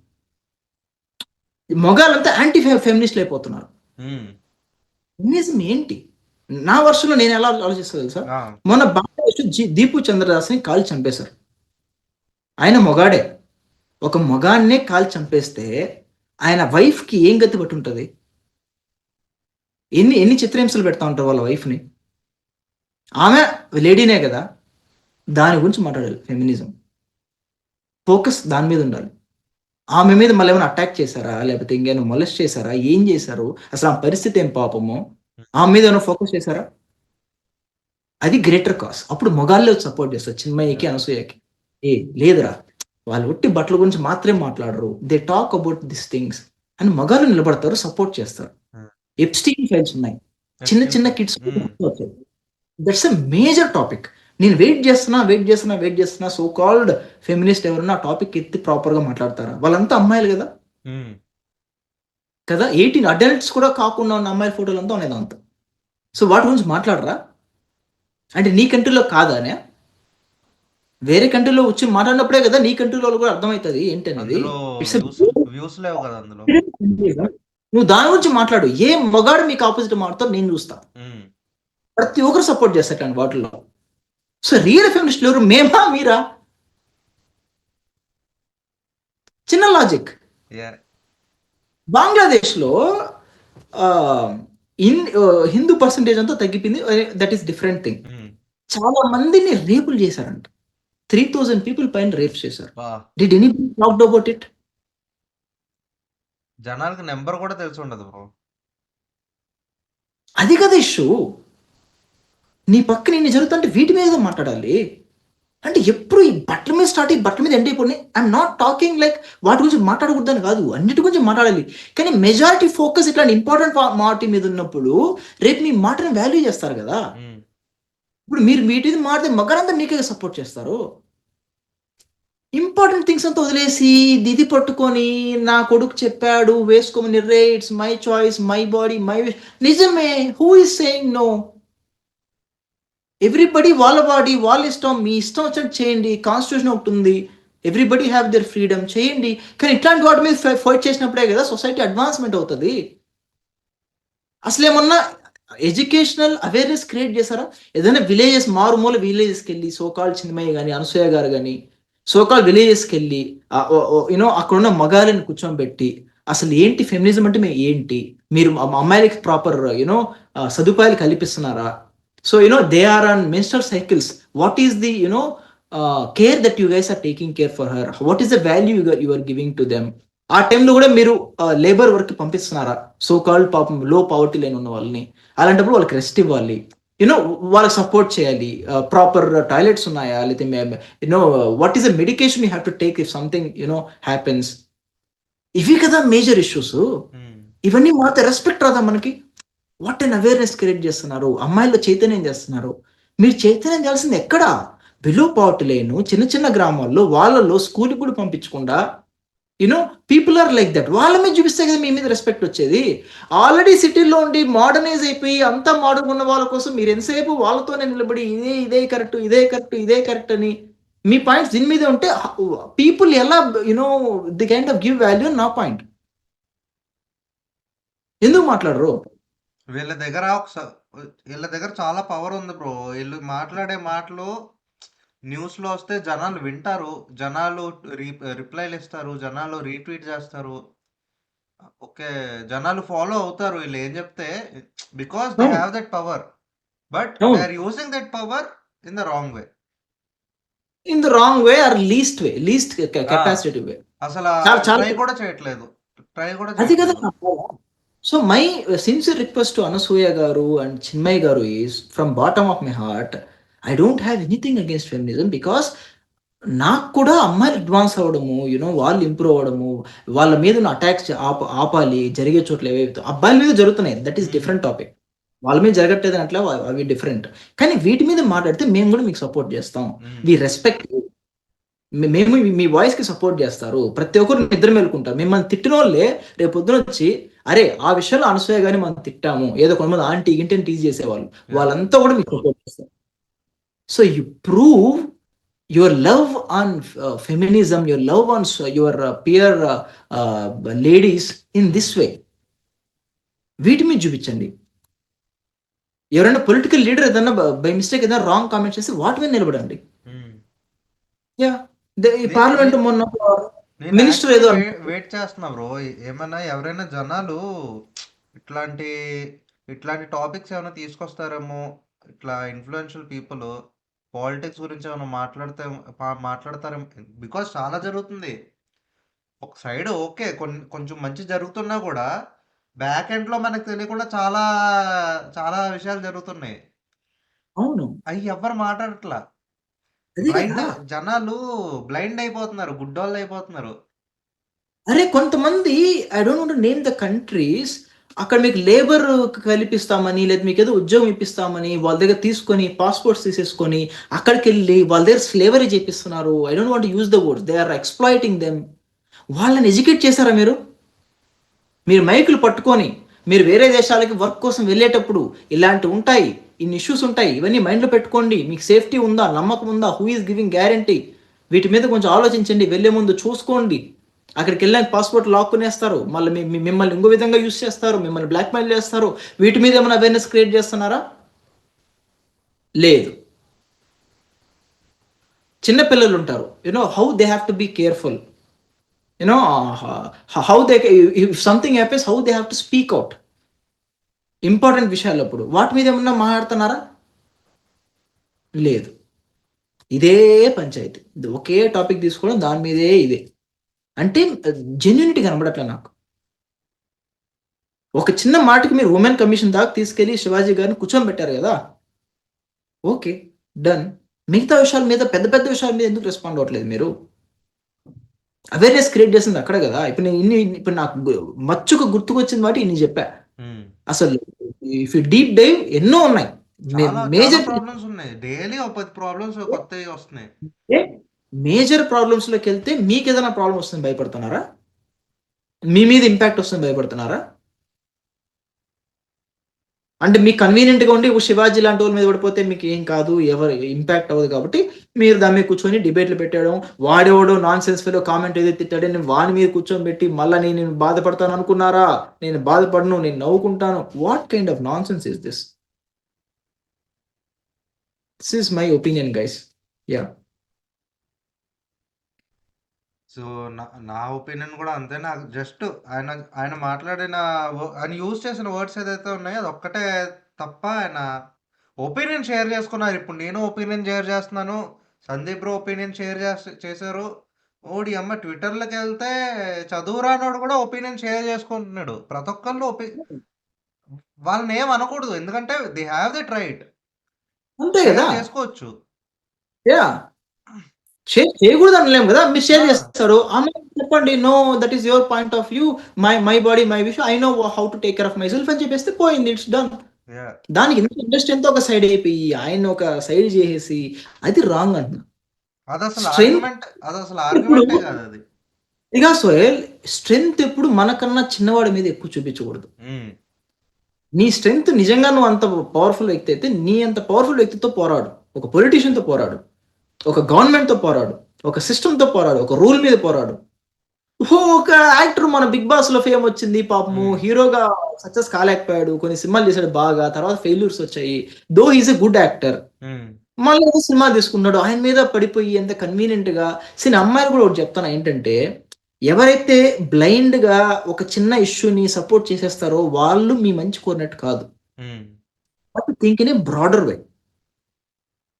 మగాళ్ళంతా యాంటీ ఫెమినిస్ట్‌లు అయిపోతున్నారు. హ్మ్. ఫెమినిజం ఏంటి? నా వర్షన్‌లో నేను ఎలా ఆలోచిస్తా తెలుసా? ఆ! మొన్న బంగ్లాదేశ్‌లో 'దీపు చంద్రదాస్‌ని' కాల్చి చంపేశారు. ఆయన మొగాడే. ఒక మగాడినే కాల్చి చంపేస్తే ఆయన వైఫ్‌కి ఏం గతి పట్టుంటది? ఎన్ని ఎన్ని చిత్రహింసలు పెడతా ఉంటారు వాళ్ళ వైఫ్‌ని. ఆమె లేడీనే గదా! దాని గురించి మాట్లాడాలి ఫెమినిజం. ఫోకస్ దాని మీద ఉండాలి. ఆమె మీద మళ్ళేమైనా అటాక్ చేసారా? లేకపోతే ఇంకేమైనా మొలెస్ట్ చేసారా? ఏం చేసారు? అసలు ఆమె పరిస్థితి ఏం పాపము? ఆమె మీద ఏమైనా ఫోకస్ చేసారా? అది గ్రేటర్ కాజ్. అప్పుడు మగాళ్ళే వచ్చి సపోర్ట్ చేస్తారు. చిన్మయికి, యెస్. అనసూయకి. లేదురా వాళ్ళు ఉట్టి బట్టల గురించి మాత్రమే మాట్లాడరు. They talk about these things అని మగాళ్ళు నిలబడతారు. సపోర్ట్ చేస్తారు. హ్మ్. ఎప్‌స్టీన్ ఫైల్స్ ఉన్నాయి. చిన్న ఎప్‌స్టీన్ చిన్న ఫైల్స్. కిడ్స్ హ్మ్. That's a major topic. నేను వెయిట్ చేస్తున్నా సో కాల్డ్ ఫెమినిస్ట్ ఎవరన్నా ఆ టాపిక్ ఎత్తి ప్రాపర్‌గా మాట్లాడతారా? వాళ్ళంతా అమ్మాయిలు గదా! హ్మ్. కదా! 18 అడల్ట్స్ కూడా కాకుండా ఉన్న అమ్మాయిల ఫోటోలంతా ఉన్నాయి దాంతో. సో వాటి గురించి మాట్లాడరా? అంటే నీ కంట్రీలో కాదానే? వేరే కంట్రీలో వచ్చి మాట్లాడినప్పుడే కదా నీ కంట్రీలో కూడా అర్థమైతది ఏంటనేది. అందులో ఇట్స్ ఎ వ్యూస్ లేవు గదా! అందులో. నువ్వు దాని గురించి మాట్లాడు. ఏ మగాడు మీకు అపోజిట్ మాట్లాడతారో నేను చూస్తా. హ్మ్. ప్రతి ఒక్కరు సపోర్ట్ చేస్తారు ఇట్లాంటి వాటిల్లో. సో రియల్ ఫెమినిస్ట్‌లు ఎవరు? మేమా? మీరా? చిన్న లాజిక్. యాహ్! బంగ్లాదేశ్‌లో ఆహ్, హిందూ పర్సెంటేజ్ అంతా తగ్గిపోయింది. That is different thing. హ్మ్. చాలా మందిని రేపులు చేశారంట. 3000 పీపుల్ పైన రేప్స్ చేశారు. అబ్బా! Did anybody talked about it? జనాలకి నంబర్ కూడా తెలిసుండదు బ్రో. అది కదా ఇష్యూ. నీ పక్కన ఇన్ని జరుగుతుంటే వీటి మీద మాట్లాడాలి. అంటే ఎప్పుడు ఈ బట్టల మీద స్టార్ట్ అయ్యి బట్టల మీద ఎండ్ అయిపోయి ఐఎమ్ నాట్ టాకింగ్ లైక్ వాటి గురించి మాట్లాడకూడదని కాదు, అన్నిటి గురించి మాట్లాడాలి. కానీ మెజారిటీ ఫోకస్ ఇట్లాంటి ఇంపార్టెంట్ మాట మీద ఉన్నప్పుడు రేపు మీ మాటని వాల్యూ చేస్తారు కదా. ఇప్పుడు మీరు వీటి మాట్లాడితే మగారంతా మీకే సపోర్ట్ చేస్తారు. ఇంపార్టెంట్ థింగ్స్ అంతా వదిలేసి ఇది పట్టుకొని నా కొడుకు చెప్పాడు వేసుకోమని, రే it's my choice, my body, my wish. నిజమే, who is saying no? Everybody వాళ్ళ బాడీ వాళ్ళ ఇష్టం, మీ ఇష్టం వచ్చినట్టు చేయండి. కాన్స్టిట్యూషన్ ఒకటి ఉంది, ఎవ్రీబడి హ్యావ్ దర్ ఫ్రీడమ్, చేయండి. కానీ ఇట్లాంటి వాటి మీద ఫైట్ చేసినప్పుడే కదా సొసైటీ అడ్వాన్స్మెంట్ అవుతుంది. అసలు ఏమన్నా ఎడ్యుకేషనల్ అవేర్నెస్ క్రియేట్ చేశారా? ఏదైనా విలేజెస్, మారుమూల విలేజెస్కి వెళ్ళి సోకాల్ చిన్మయ్య కానీ అనసూయ గారు కానీ సోకాల్ విలేజెస్కి వెళ్ళి యూనో అక్కడ ఉన్న మగాళ్ళని కూర్చోబెట్టి అసలు ఏంటి ఫెమినిజం అంటే ఏంటి, మీరు అమ్మాయిలకి ప్రాపర్ యూనో సదుపాయాలు కల్పిస్తున్నారా? So you know they are on menstrual cycles, what is the you know care that you guys are taking care for her, what is the value you are giving to them? ఆ టైంలో కూడా మీరు labour work పంపిస్తున్నారా so called పాపం లో poverty line ఉన్న వాళ్ళని? అలాంటప్పుడు వాళ్ళకి రెస్ట్ ఇవ్వాలి, యూనో వాళ్ళకి సపోర్ట్ చేయాలి. ప్రాపర్ టాయిలెట్స్ ఉన్నాయా, లేకపోతే you know what is the medication you have to take if something you know happens? ఇవి కదా మేజర్ ఇష్యూస్. ఇవన్నీ మాత్రం రెస్పెక్ట్ రాదా మనకి? వాట్ అండ్ అవేర్నెస్ క్రియేట్ చేస్తున్నారు, అమ్మాయిల్లో చైతన్యం చేస్తున్నారు. మీరు చైతన్యం చేయాల్సింది ఎక్కడ? బిలో పవర్టీ లైన్ చిన్న చిన్న గ్రామాల్లో వాళ్ళలో స్కూల్కి కూడా పంపించకుండా you know people are like that, వాళ్ళ మీద చూపిస్తే కదా మీ మీద రెస్పెక్ట్ వచ్చేది. ఆల్రెడీ సిటీలో ఉండి మోడర్నైజ్ అయిపోయి అంతా మోడర్న్ ఉన్న వాళ్ళ కోసం మీరు ఎంతసేపు వాళ్ళతోనే నిలబడి ఇదే కరెక్ట్, ఇదే కరెక్ట్, ఇదే కరెక్ట్ అని మీ పాయింట్స్ దీని మీద ఉంటే పీపుల్ ఎలా you know the kind of give value? నా పాయింట్. ఎందుకు మాట్లాడరు? వీళ్ళ దగ్గర వీళ్ళ దగ్గర చాలా పవర్ ఉంది బ్రో. వీళ్ళు మాట్లాడే మాటలు న్యూస్లో వస్తే జనాలు వింటారు, జనాలు రిప్లైలు ఇస్తారు, జనాలు రీట్వీట్ చేస్తారు, ఓకే, జనాలు ఫాలో అవుతారు వీళ్ళు ఏం చెప్తే, because they have that power. But they are using that power in the wrong way. In the wrong way or least capacity way. అసలు ట్రై కూడా చేయట్లేదు, అది కదా. So my sincere request to Anasuya గారు అండ్ చిన్మయ్ గారు is from bottom of my heart, I don't have anything against feminism. Because నాకు కూడా అమ్మాయిలు అడ్వాన్స్ అవ్వడము, యూనో వాళ్ళు ఇంప్రూవ్ అవ్వడము, వాళ్ళ మీద అటాక్స్ ఆపాలి, జరిగే చోట్ల ఏవైతే అబ్బాయిల మీద జరుగుతున్నాయి దట్ ఈస్ డిఫరెంట్ టాపిక్. వాళ్ళ మీద జరగట్లేదు అట్లా అవి డిఫరెంట్. కానీ వీటి మీద మాట్లాడితే మేము కూడా మీకు సపోర్ట్ చేస్తాం, వి రెస్పెక్ట్. మేము మీ వాయిస్ కి సపోర్ట్ చేస్తారు, ప్రతి ఒక్కరు నిద్ర మేలుకుంటారు. మిమ్మల్ని తిట్టిన వాళ్ళే రేపు పొద్దున వచ్చి అరే ఆ విషయంలో అనసూయ గానీ మనం తిట్టాము, ఏదో కొంతమంది ఆంటీ ఇంటిని టీజ్ చేసేవాళ్ళు, వాళ్ళంతా కూడా మీకు సపోర్ట్ చేస్తారు. So you prove your love on feminism, your love on your peer ladies in this way. వీటి మీద చూపించండి. ఎవరైనా పొలిటికల్ లీడర్ ఏదైనా బై మిస్టేక్ ఏదైనా రాంగ్ కామెంట్ చేసి వాటి మీద నిలబడండి. యా, పార్లమెంట్ మొన్న మినిస్టర్ ఏదో వెయిట్ చేస్తున్నా బ్రో, ఏమన్నా ఎవరైనా జనాలు ఇట్లాంటి ఇట్లాంటి టాపిక్స్ ఏమైనా తీసుకొస్తారేమో, ఇట్లా ఇన్ఫ్లుయెన్షియల్ పీపుల్ పాలిటిక్స్ గురించి ఏమైనా మాట్లాడతారేమో. బికాస్ చాలా జరుగుతుంది ఒక సైడ్, ఓకే కొంచెం మంచి జరుగుతున్నా కూడా బ్యాక్ ఎండ్ లో మనకు తెలియకుండా చాలా చాలా విషయాలు జరుగుతున్నాయి. అవును, అవి ఎవ్వరు మాట్లాడట్లా. జనాలు బ్లైండ్ అయిపోతున్నారు, గుడ్డోళ్ళు అయిపోతున్నారు. అరే కొంతమంది, I don't want to name the countries, అక్కడ మీకు లేబర్ కల్పిస్తామని లేదా మీకు ఏదో ఉద్యోగం ఇప్పిస్తామని వాళ్ళ దగ్గర తీసుకొని పాస్పోర్ట్స్ తీసేసుకొని అక్కడికి వెళ్ళి వాళ్ళ దగ్గర స్లేవరీ చేపిస్తున్నారు. I don't want use the words, they are exploiting them. వాళ్ళని ఎడ్యుకేట్ చేశారా మీరు? మీరు మైకులు పట్టుకొని మీరు వేరే దేశాలకి వర్క్ కోసం వెళ్ళేటప్పుడు ఇలాంటివి ఉంటాయి, ఇన్ని ఇష్యూస్ ఉంటాయి, ఇవన్నీ మైండ్లో పెట్టుకోండి. మీకు సేఫ్టీ ఉందా, నమ్మకం ఉందా, హూ ఈస్ గివింగ్ గ్యారంటీ? వీటి మీద కొంచెం ఆలోచించండి, వెళ్ళే ముందు చూసుకోండి. అక్కడికి వెళ్ళాక పాస్పోర్ట్ లాక్కునేస్తారు, మళ్ళీ మిమ్మల్ని ఇంకో విధంగా యూస్ చేస్తారు, మిమ్మల్ని బ్లాక్మెయిల్ చేస్తారు. వీటి మీద ఏమైనా అవేర్నెస్ క్రియేట్ చేస్తున్నారా? లేదు. చిన్నపిల్లలు ఉంటారు, you know how they have to be careful, you know how they if something happens how they have to speak out important విషయాలప్పుడు. వాటి మీద ఏమన్నా మాట్లాడుతున్నారా? లేదు. ఇదే పంచాయతీ, ఒకే టాపిక్ తీసుకోవడం, దాని మీదే ఇదే. అంటే జెన్యూనిటీ కనబడట్లే నాకు. ఒక చిన్న మాటకి మీరు ఉమెన్ కమిషన్ దాకా తీసుకెళ్లి శివాజీ గారిని కూర్చొని పెట్టారు కదా, ఓకే డన్. మిగతా విషయాల మీద, పెద్ద పెద్ద విషయాల మీద ఎందుకు రెస్పాండ్ అవ్వట్లేదు మీరు? అవేర్నెస్ క్రియేట్ చేసింది అక్కడే కదా. ఇప్పుడు నేను ఇప్పుడు నాకు మచ్చుకు గుర్తుకొచ్చిన వాటి ఇన్ని చెప్పా. అసలు ఇఫ్ డీప్ డైవ్ ఎన్నో ఉన్నాయి. మేజర్ ప్రాబ్లమ్స్ ఉన్నాయి. డైలీ ఒక 10 ప్రాబ్లమ్స్ కొత్తవి వస్తున్నాయి. మేజర్ ప్రాబ్లమ్స్ లోకి వెళ్తే మీకు ఏదైనా ప్రాబ్లం వస్తుంది భయపడుతున్నారా? మీ మీద ఇంపాక్ట్ వస్తుంది భయపడుతున్నారా? అంటే మీకు కన్వీనియంట్ గా ఉండి శివాజీ లాంటి వాళ్ళ మీద పడిపోతే మీకు ఏం కాదు, ఎవరు ఇంపాక్ట్ అవ్వదు కాబట్టి మీరు దాని మీద కూర్చొని డిబేట్లు పెట్టడం, వాడేవాడు నాన్ సెన్స్ ఫెలో కామెంట్ ఏదైతే తిట్టాడో వాని మీద కూర్చొని పెట్టి మళ్ళీ నేను బాధపడతాను అనుకున్నారా? నేను బాధపడను, నేను నవ్వుకుంటాను. What kind of non sense is this? This is my opinion guys. Yeah. So నా ఒపీనియన్ కూడా అంతే. నాకు జస్ట్ ఆయన మాట్లాడిన ఆయన యూజ్ చేసిన వర్డ్స్ ఏదైతే ఉన్నాయో అది ఒక్కటే తప్ప ఆయన ఒపీనియన్ షేర్ చేసుకున్నారు. ఇప్పుడు నేను ఒపీనియన్ షేర్ చేస్తున్నాను, సందీప్ బ్రో ఒపీనియన్ షేర్ చేశారు. ఓడి అమ్మ ట్విట్టర్లోకి వెళ్తే చదువు రానోడు కూడా ఒపీనియన్ షేర్ చేసుకుంటున్నాడు. ప్రతి ఒక్కళ్ళు వాళ్ళని ఏం అనకూడదు, ఎందుకంటే దే హ్యావ్ దట్ రైట్. అంతే కదా, చేసుకోవచ్చు. యా, చేయకూడదు అనలేము కదా. మీరు షేర్ చేస్తారు, అమ్మాయి చెప్పండి, know that is your point of view, my body my wish, I know how to take care of my self అని చెప్పేస్తే పోయింది, ఇట్స్ డన్. దానికి ఇంట్రెస్ట్ ఎంతో ఒక సైడ్ అయిపోయి ఆయన ఒక సైడ్ చేసేసి అది రాంగ్ అంటున్నా. ఇక సోహెల్, స్ట్రెంగ్త్ ఎప్పుడు మనకన్నా చిన్నవాడి మీద ఎక్కువ చూపించకూడదు. నీ స్ట్రెంగ్త్ నిజంగా నువ్వు అంత పవర్ఫుల్ వ్యక్తి అయితే నీ అంత పవర్ఫుల్ వ్యక్తితో పోరాడు, ఒక పొలిటీషియన్తో పోరాడు, ఒక గవర్నమెంట్తో పోరాడు, ఒక సిస్టమ్తో పోరాడు, ఒక రూల్ మీద పోరాడు. ఒక యాక్టర్ మన బిగ్ బాస్ లో ఫేమ్ వచ్చింది, పాపము హీరోగా సక్సెస్ కాలేకపోయాడు, కొన్ని సినిమాలు చేశాడు బాగా, తర్వాత ఫెయిల్యూర్స్ వచ్చాయి. Though is a good actor, మళ్ళీ ఏదో సినిమా తీసుకున్నాడు, ఆయన మీద పడిపోయి ఎంత కన్వీనియంట్ గా. సినీ అమ్మాయిలు కూడా ఒకటి చెప్తాను ఏంటంటే, ఎవరైతే బ్లైండ్ గా ఒక చిన్న ఇష్యూని సపోర్ట్ చేసేస్తారో వాళ్ళు మీ మంచి కోరినట్టు కాదు. But think in a broader way.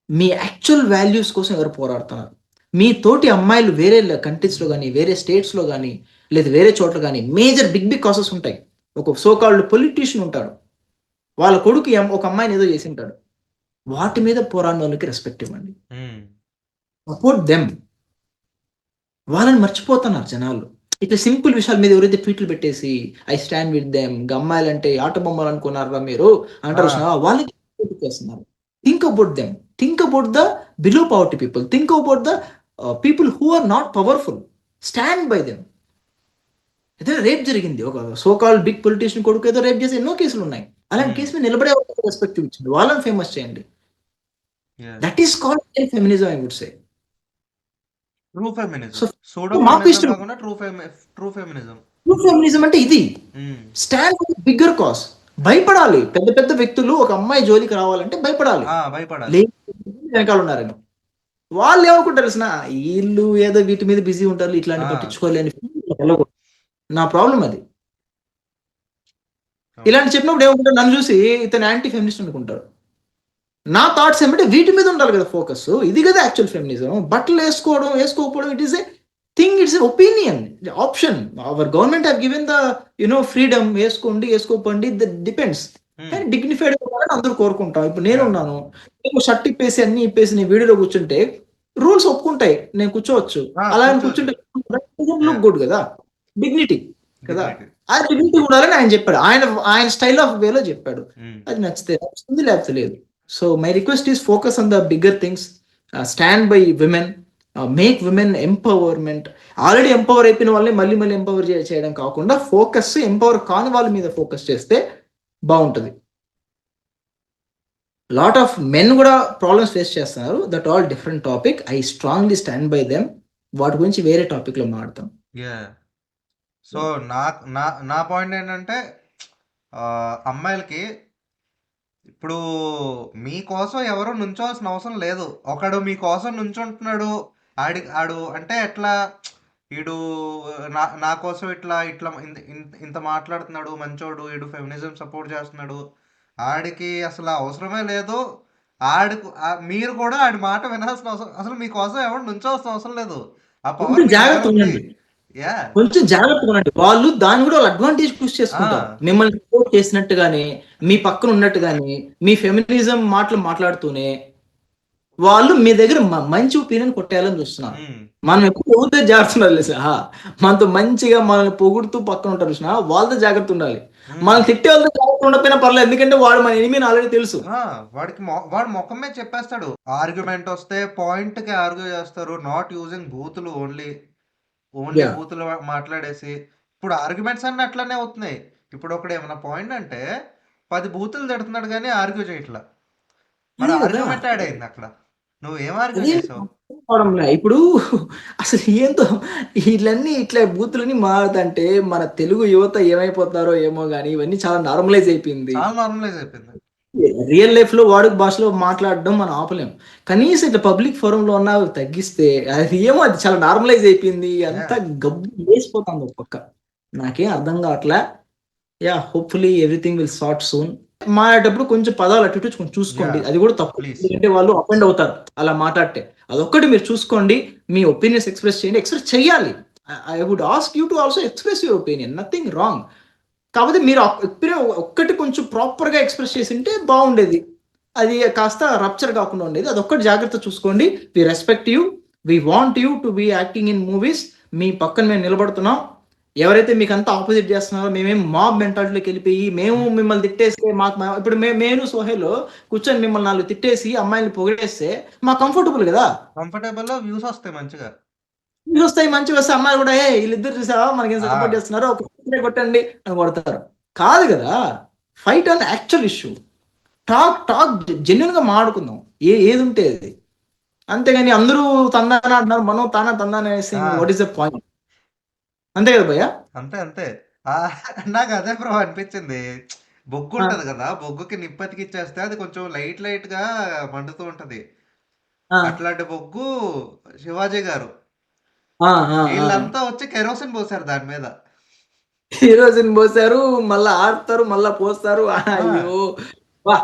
Me actual values కోసం ఎవరు పోరాడుతున్నారు? మీ తోటి అమ్మాయిలు వేరే కంట్రీస్లో కానీ, వేరే స్టేట్స్లో కానీ, లేదా వేరే చోట్ల కానీ మేజర్ బిగ్ బిగ్ కాసెస్ ఉంటాయి. ఒక సోకాల్డ్ పొలిటీషియన్ ఉంటాడు, వాళ్ళ కొడుకు ఒక అమ్మాయిని ఏదో చేసి ఉంటాడు, వాటి మీద పోరాడిన వాళ్ళకి రెస్పెక్ట్ ఇవ్వండి, సపోర్ట్ దెమ్. వాళ్ళని మర్చిపోతున్నారు జనాలు. ఇట్లా సింపుల్ విషయాల మీద ఎవరైతే ట్వీట్లు పెట్టేసి ఐ స్టాండ్ విత్ దెమ్, అమ్మాయిలంటే ఆట బొమ్మలు అనుకున్నారా మీరు అంటారు, వాళ్ళకి చేస్తున్నారు. Think about them, think about the below poverty people, think about the people who are not powerful, stand by them. ఏదైనా రేప్ జరిగింది, ఒక సోకాల్ బిగ్ పొలిటీషియన్ కొడుకు ఏదో రేప్ చేసి ఎన్నో కేసులు ఉన్నాయి, అలాంటి కేసు మీద నిలబడే రెస్పెక్ట్ ఇచ్చింది, వాళ్ళని ఫేమస్ చేయండి. That is called feminism, I would say. True feminism అంటే ఇది, స్టాండ్ ఫర్ బిగ్గర్ కాజ్. భయపడాలి, పెద్ద పెద్ద వ్యక్తులు ఒక అమ్మాయి జోలికి రావాలంటే భయపడాలి, వెనకాల ఉన్నారని. వాళ్ళు ఏమనుకుంటారు తెలిసిన, వీళ్ళు ఏదో వీటి మీద బిజీ ఉంటారు, ఇట్లాంటి పట్టించుకోలేని. నా ప్రాబ్లం అది. ఇలాంటి చెప్పినప్పుడు ఏమనుకుంటారు, నన్ను చూసి ఇతను యాంటీ ఫెమినిస్ట్ అనుకుంటారు. నా థాట్స్ ఏమంటే వీటి మీద ఉండాలి కదా ఫోకస్, ఇది కదా యాక్చువల్ ఫెమినిజం. బట్టలు వేసుకోవడం వేసుకోకపోవడం it is a thing, it's opinion, option. Our government have given the freedom, వేసుకోండి వేసుకోకండి, దట్ డిపెండ్స్. కానీ డిగ్నిఫైడ్ అవ్వాలని అందరూ కోరుకుంటాం. ఇప్పుడు నేను ఉన్నాను, నేను షర్ట్ ఇప్పేసి అన్ని ఇప్పేసి నేను వీడియోలో కూర్చుంటే రూల్స్ ఒప్పుకుంటాయి, నేను కూర్చోవచ్చు. అలా కూర్చుంటే లుక్ గుడ్ కదా, డిగ్నిటీ కదా. ఆ డిగ్నిటీ ఉండాలని ఆయన చెప్పాడు, ఆయన స్టైల్ ఆఫ్ వేలో చెప్పాడు. అది నచ్చితే నచ్చుతుంది, లేకపోతే లేదు. So my request is focus on the bigger things, stand by women, make women empowerment. Already empower అయిపోయిన వాళ్ళని మళ్ళీ మళ్ళీ ఎంపవర్ చేయడం కాకుండా ఫోకస్ ఎంపవర్ కాని వాళ్ళ మీద ఫోకస్ చేస్తే బాగుంటుంది. లాట్ ఆఫ్ మెన్ కూడా ప్రాబ్లమ్స్ ఫేస్ చేస్తున్నారు, that all different topic. I strongly stand by them. వాటి గురించి వేరే టాపిక్ లో మాట్లాడతాం. సో నా పాయింట్ ఏంటంటే, అమ్మాయిలకి ఇప్పుడు మీకోసం ఎవరు నుంచోవాల్సిన అవసరం లేదు. ఒకడు మీకోసం నుంచుంటున్నాడు, ఆడు అంటే ఎట్లా, వీడు నా కోసం ఇట్లా ఇంత మాట్లాడుతున్నాడు, మంచోడు, వీడు ఫెమినిజం సపోర్ట్ చేస్తున్నాడు, ఆడికి అసలు అవసరమే లేదు. మీరు కూడా ఆడి మాట వినాల్సిన అవసరం, అసలు మీకోసం ఎవరు నుంచోవాల్సిన అవసరం లేదు. ఆ పవర్ కొంచెం జాగ్రత్తగా ఉండండి. వాళ్ళు దాన్ని కూడా అడ్వాంటేజ్ పుష్ చేసుకుంటారు. మిమ్మల్ని సపోర్ట్ చేసినట్టుగానే, మీ పక్కన ఉన్నట్టుగానే, మీ ఫెమినిజం మాటలు మాట్లాడుతూనే వాళ్ళు మీ దగ్గర మంచి ఒపీనియన్ కొట్టేయాలని చూస్తున్నారు. ఉమ్, మనం ఎప్పుడు ఎవరితో జాగ్రత్త ఉండాలి తెలుసా? మనతో మంచిగా మనల్ని పొగుడుతూ పక్కన ఉంటారు చూసినా వాళ్ళతో జాగ్రత్త ఉండాలి. మనం ఉమ్. తిట్టే వాళ్ళతో జాగ్రత్త ఉండకపోయినా పర్లేదు, ఎందుకంటే వాడు మన ఎనిమిని ఆల్రెడీ తెలుసు. వాడికి వాడు ముఖం మీద చెప్పేస్తాడు. ఆర్గ్యుమెంట్ వస్తే పాయింట్ కి ఆర్గ్యూ చేస్తారు. నాట్ యూజింగ్ బూతులు ఓన్లీ యా బూతులు మాట్లాడేసి. ఇప్పుడు ఆర్గ్యుమెంట్స్ అన్ని అట్లనే అవుతున్నాయి. ఇప్పుడు ఒకడు ఏమైనా పాయింట్ అంటే 10 బూతులు తిడుతున్నాడు కానీ ఆర్గ్యూ చేయట్లా. మరి అదే కదా, ఆర్గ్యుమెంట్ యాడ్ అయింది అక్కడ. నువ్వు ఏం ఆర్గ్యూ అదే చేసావు? అవడంలే. ఇప్పుడు అసలు ఏందో ఇట్లన్నీ ఇట్లా బూతులని మారుతుంటే మన తెలుగు యువత ఏమైపోతారో ఏమో గానీ ఇవన్నీ చాలా నార్మలైజ్ అయిపోయింది. చాలా నార్మలైజ్ అయిపోయింది. రియల్ లైఫ్ లో వాడుక భాషలో మాట్లాడడం మనం ఆపలేం. కనీసం ఇట్లా పబ్లిక్ ఫోరం లో ఉన్న అవి తగ్గిస్తే అది ఏమో అది చాలా నార్మలైజ్ అయిపోయింది. అంతా Yeah. గబ్బు వేసిపోతుంది ఒక పక్క. నాకేం అర్థం కావట్లే. Yeah hopefully everything will sort soon. మాట్లాడేటప్పుడు కొంచెం పదాలు అటు ఇటు కొంచెం చూసుకోండి, Yeah. అది కూడా తప్పు. Please. ఎందుకంటే వాళ్ళు అఫెండ్ అవుతారు అలా మాట్లాడితే. అదొక్కటి మీరు చూసుకోండి. మీ ఒపీనియన్స్ ఎక్స్ప్రెస్ చేయండి, ఎక్స్ప్రెస్ చేయాలి. I would ask you to also express your opinion, nothing wrong. కాకపోతే మీరు ఒక్కటి కొంచెం ప్రాపర్గా ఎక్స్ప్రెస్ చేసింటే బాగుండేది. అది కాస్త రప్చర్ కాకుండా ఉండేది. అదొక్కటి జాగ్రత్త చూసుకోండి. We respect you, we want you to be acting in movies. మీ పక్కన మేము నిలబడుతున్నాం. ఎవరైతే మీకు అంతా ఆపోజిట్ చేస్తున్నారో, మేమేం మాబ్ మెంటాలిటీలోకి వెళ్ళిపోయి మేము మిమ్మల్ని తిట్టేస్తే ఇప్పుడు నేను సోహెల్ కూర్చొని మిమ్మల్ని 4 తిట్టేసి అమ్మాయిని పొగిడేస్తే మాకు కంఫర్టబుల్ కదా. కంఫర్టబుల్ వ్యూస్ వస్తాయి మంచిగా. వ్యూస్ వస్తాయి, మంచిగా వస్తే అమ్మాయిలు కూడా వీళ్ళిద్దరు చూసావా మనకి ఆ, సపోర్ట్ చేస్తున్నారు, ఒక కొట్టండి అని కొడతారు. కాదు కదా, fight on actual issue. Talk genuine గా మాట్లాడుకుందాం, ఏది ఉంటే అది. అంతేగాని అందరూ తందాన అంటున్నారు, మనం తందాన అనేసి ఆ, వాట్ ఈస్ ద పాయింట్? అంతే కదా భయ్య. అంతే అంతే. ఆ, నాకు అదే బ్రో అనిపించింది. బొగ్గు ఆ, ఉంటది కదా, బొగ్గుకి నిప్పతికిచ్చేస్తే అది కొంచెం లైట్ లైట్ గా మండుతూ ఉంటది. ఆ, అట్లాంటి బొగ్గు శివాజీ గారు. ఆ, ఆ, ఆ. వీళ్ళంతా వచ్చి కెరోసిన్ పోసారు దాని మీద. హీరోసిన్ పోసారు, మళ్ళా ఆడతారు, మళ్ళా పోస్తారు. ఆ, అయ్యో వా.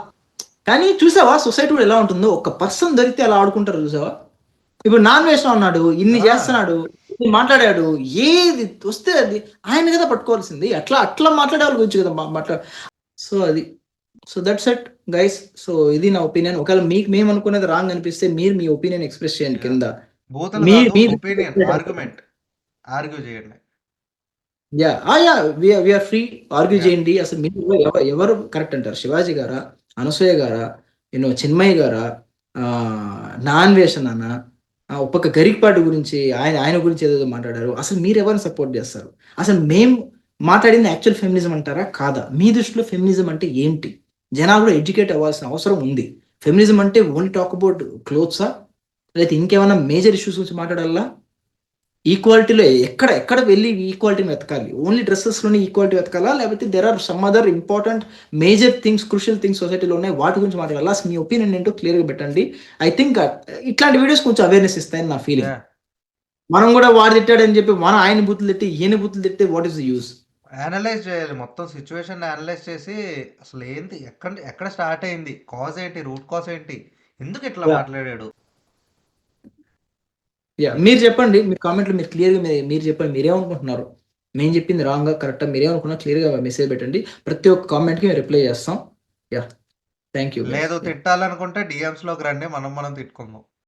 కానీ చూసావా సొసైటీ కూడా ఎలా ఉంటుందో, ఒక పర్సన్ దొరికితే అలా ఆడుకుంటారు చూసావా. ఇప్పుడు నాన్ వేసిన ఉన్నాడు, ఇన్ని ఆ, చేస్తున్నాడు, ఇన్ని మాట్లాడాడు, ఏది వస్తే అది ఆయన కదా పట్టుకోవాల్సింది. అట్లా అట్లా మాట్లాడే వాళ్ళ గురించి కదా మాట్లాడ. సో అది, so that's it guys. So ఇది నా ఒపీనియన్. ఒకవేళ మీకు మేము అనుకునేది రాంగ్ అనిపిస్తే మీరు మీ ఒపీనియన్ ఎక్స్ప్రెస్ చేయండి యా. కింద. బూతులు మీ కాదు, మీ ఒపీనియన్, ఆర్గ్యుమెంట్, ఆర్గ్యూ చేయండి. Yeah yeah we're free. Argue yeah. చేయండి. అసలు మీరు ఎవరు కరెక్ట్ అంటారు? శివాజీ గారా, అనసూయ గారా, చిన్మయ్య గారా, నాన్ వేషన్ అన్న, ఒక పక్క గరికపాటి గురించి ఆయన గురించి ఏదో మాట్లాడారు. అసలు మీరు ఎవరిని సపోర్ట్ చేస్తారు? అసలు మేము మాట్లాడింది యాక్చువల్ ఫెమినిజం అంటారా కాదా? మీ దృష్టిలో ఫెమినిజం అంటే ఏంటి? జనాలు కూడా ఎడ్యుకేట్ అవ్వాల్సిన అవసరం ఉంది. ఫెమినిజం అంటే ఓన్లీ టాక్ అబౌట్ క్లోత్సా, లేకపోతే ఇంకేమైనా మేజర్ ఇష్యూస్ గురించి మాట్లాడాలా? ఈక్వాలిటీలో ఎక్కడ ఎక్కడ వెళ్ళి ఈక్వాలిటీని వెతకాలి? ఓన్లీ డ్రెస్సెస్లోనే ఈక్వాలిటీ వెతకాలా, లేకపోతే there are some other important major things, crucial things సొసైటీలో ఉన్నాయి, వాటి గురించి మాట్లాడాలా? అసలు మీ ఒపీనియన్ ఏంటో క్లియర్గా పెట్టండి. ఐ థింక్ ఇట్లాంటి వీడియోస్ కొంచెం అవేర్నెస్ ఇస్తాయని నా ఫీలింగ్. యా. మనం కూడా వాడు తిట్టాడని చెప్పి మనం ఆయన బూతులు తిట్టి ఈయన బూతులు తిట్టే what is the use? Analyse చేయాలి, మొత్తం సిచ్యువేషన్ అనలైజ్ చేసి అసలు ఏంటి, ఎక్కడ ఎక్కడ స్టార్ట్ అయింది, కాజ్ ఏంటి, రూట్ కాజ్ ఏంటి, ఎందుకు ఇట్లా మాట్లాడాడు. యా మీరు చెప్పండి, మీ కామెంట్లో మీరు క్లియర్గా మీరు చెప్పండి, మీరేమనుకుంటున్నారు? మేము చెప్పింది రాంగా కరెక్టా, మీరేమనుకున్నా క్లియర్గా మెసేజ్ పెట్టండి. ప్రతి ఒక్క కామెంట్కి మేము రిప్లై చేస్తాం. Yeah thank you. లేదు, తిట్టాలనుకుంటే డిఎమ్స్ లోకి రండి, మనం తిట్టుకుందాం.